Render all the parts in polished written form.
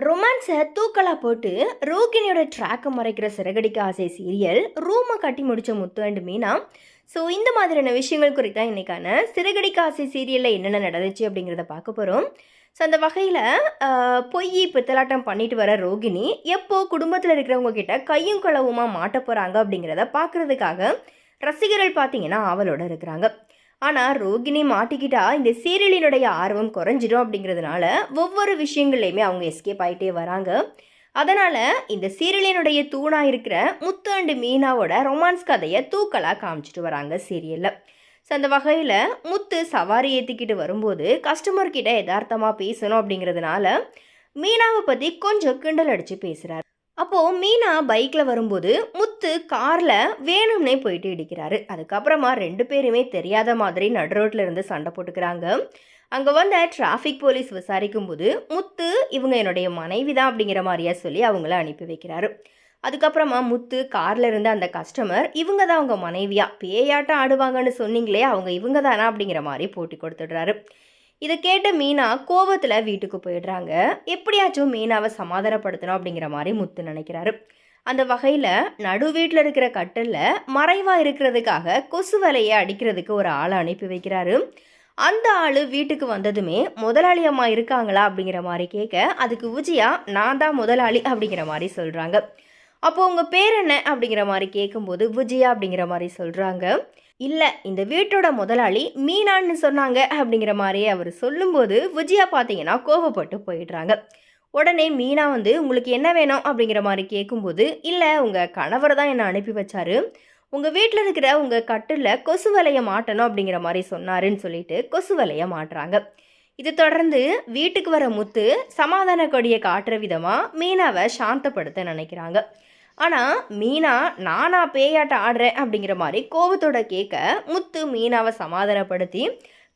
ரொமான்ஸை தூக்கலா போட்டு ரோகிணியோட ட்ராக்கை மறைக்கிற சிறகடிக்க ஆசை சீரியல் ரூமை கட்டி முடிச்ச முத்து அண்ட் மீனா. ஸோ இந்த மாதிரியான விஷயங்கள் குறித்தா இன்னைக்கான சிறகடிக்க ஆசை சீரியலில் என்னென்ன நடந்துச்சு அப்படிங்கிறத பார்க்க போகிறோம். ஸோ அந்த வகையில் பொய் பித்தலாட்டம் பண்ணிட்டு வர ரோகிணி எப்போ குடும்பத்தில் இருக்கிறவங்க கிட்ட கையும் களவுமா மாட்ட போகிறாங்க அப்படிங்கிறத பார்க்குறதுக்காக ரசிகர்கள் பார்த்தீங்கன்னா ஆவலோடு இருக்கிறாங்க. ஆனால் ரோகிணி மாட்டிக்கிட்டா இந்த சீரியலினுடைய ஆர்வம் குறைஞ்சிடும் அப்படிங்கிறதுனால ஒவ்வொரு விஷயங்கள்லையுமே அவங்க எஸ்கேப் ஆகிட்டே வராங்க. அதனால் இந்த சீரியலினுடைய தூணாக இருக்கிற முத்து அண்டு மீனாவோட ரொமான்ஸ் கதையை தூக்கலாக காமிச்சிட்டு வராங்க சீரியலில். ஸோ அந்த வகையில் முத்து சவாரி ஏற்றிக்கிட்டு வரும்போது கஸ்டமர்கிட்ட யதார்த்தமாக பேசணும் அப்படிங்கிறதுனால மீனாவை பற்றி கொஞ்சம் கிண்டல் அடித்து பேசுகிறார். அப்போது மீனா பைக்கில் வரும்போது முத்து காரில் வேணும்னே போயிட்டு இடிக்கிறாரு. அதுக்கப்புறமா ரெண்டு பேருமே தெரியாத மாதிரி நடு ரோட்டில் இருந்து சண்டை போட்டுக்கிறாங்க. அங்கே வந்த டிராஃபிக் போலீஸ் விசாரிக்கும் போது முத்து இவங்க என்னுடைய மனைவி தான் அப்படிங்கிற மாதிரியா சொல்லி அவங்கள அனுப்பி வைக்கிறாரு. அதுக்கப்புறமா முத்து காரில் இருந்த அந்த கஸ்டமர் இவங்க தான் அவங்க மனைவியா பேயாட்டம் ஆடுவாங்கன்னு சொன்னீங்களே அவங்க இவங்க தானா அப்படிங்கிற மாதிரி போட்டி கொடுத்துடுறாரு. இதை கேட்ட மீனா கோபத்தில் வீட்டுக்கு போயிடுறாங்க. எப்படியாச்சும் மீனாவை சமாதானப்படுத்தணும் அப்படிங்கிற மாதிரி முத்து நினைக்கிறாரு. அந்த வகையில் நடு வீட்டில் இருக்கிற கட்டிலில் மறைவாக இருக்கிறதுக்காக கொசு வலையை அடிக்கிறதுக்கு ஒரு ஆளை அனுப்பி வைக்கிறாரு. அந்த ஆள் வீட்டுக்கு வந்ததுமே முதலாளி அம்மா இருக்காங்களா அப்படிங்கிற மாதிரி கேட்க அதுக்கு விஜயா நான் தான் முதலாளி அப்படிங்கிற மாதிரி சொல்கிறாங்க. அப்போது உங்கள் பேர் என்ன அப்படிங்கிற மாதிரி கேட்கும்போது விஜயா அப்படிங்கிற மாதிரி சொல்கிறாங்க. இல்லை இந்த வீட்டோட முதலாளி மீனான்னு சொன்னாங்க அப்படிங்கிற மாதிரியே அவர் சொல்லும்போது விஜயா பார்த்தீங்கன்னா கோவப்பட்டு போயிடுறாங்க. உடனே மீனா வந்து உங்களுக்கு என்ன வேணும் அப்படிங்கிற மாதிரி கேட்கும்போது இல்லை உங்கள் கணவர் தான் என்னை அனுப்பி வச்சாரு, உங்கள் வீட்டில் இருக்கிற உங்கள் கட்டில் கொசு வலையை மாட்டணும் அப்படிங்கிற மாதிரி சொன்னாருன்னு சொல்லிட்டு கொசு வலையை மாட்டுறாங்க. இது தொடர்ந்து வீட்டுக்கு வர முத்து சமாதான கொடியை காட்டுற விதமாக மீனாவை சாந்தப்படுத்த நினைக்கிறாங்க. ஆனால் மீனா நானா பேயாட்டம் ஆடுறேன் அப்படிங்கிற மாதிரி கோபத்தோட கேட்க முத்து மீனாவை சமாதானப்படுத்தி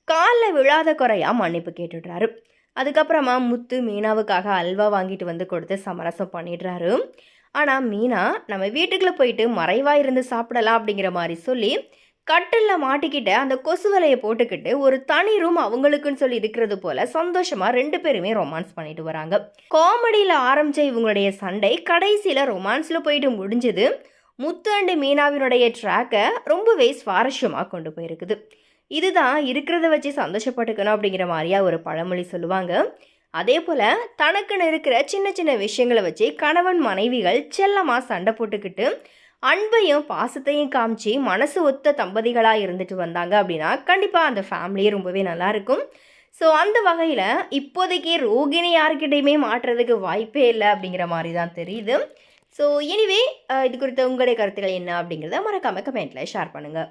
காலில் விழாத குறையாக மன்னிப்பு கேட்டுடுறாரு. அதுக்கப்புறமா முத்து மீனாவுக்காக அல்வா வாங்கிட்டு வந்து கொடுத்து சமரசம் பண்ணிடுறாரு. ஆனால் மீனா நம்ம வீட்டுக்குள்ளே போயிட்டு மறைவாக இருந்து சாப்பிடலாம் அப்படிங்கிற மாதிரி சொல்லி கட்டிலில் மாட்டிக்கிட்ட அந்த கொசு வலையை போட்டுக்கிட்டு ஒரு தனி ரூம் அவங்களுக்குன்னு சொல்லி இருக்கிறது போல சந்தோஷமா ரெண்டு பேருமே ரொமான்ஸ் பண்ணிட்டு வராங்க. காமெடியில் ஆரம்பிச்ச இவங்களுடைய சண்டை கடைசியில் ரொமான்ஸில் போயிட்டு முடிஞ்சது. முத்து அண்டு மீனாவினுடைய ட்ராக்கை ரொம்பவே சுவாரஸ்யமாக கொண்டு போயிருக்குது. இதுதான் இருக்கிறத வச்சு சந்தோஷப்பட்டுக்கணும் அப்படிங்கிற மாதிரியா ஒரு பழமொழி சொல்லுவாங்க. அதே போல் தனக்குன்னு இருக்கிற சின்ன சின்ன விஷயங்களை வச்சு கணவன் மனைவிகள் செல்லமாக சண்டை போட்டுக்கிட்டு அன்பையும் பாசத்தையும் காமிச்சு மனசு ஒத்த தம்பதிகளாக இருந்துட்டு வந்தாங்க அப்படின்னா கண்டிப்பாக அந்த ஃபேமிலியே ரொம்பவே நல்லாயிருக்கும். ஸோ அந்த வகையில் இப்போதைக்கு ரோகிணி யாருக்கிட்டையுமே மாற்றுறதுக்கு வாய்ப்பே இல்லை அப்படிங்கிற மாதிரி தான் தெரியுது. ஸோ எனிவே இது குறித்த உங்களுடைய கருத்துக்கள் என்ன அப்படிங்கிறத மறக்காமல் கமெண்ட்டில் ஷேர் பண்ணுங்கள்.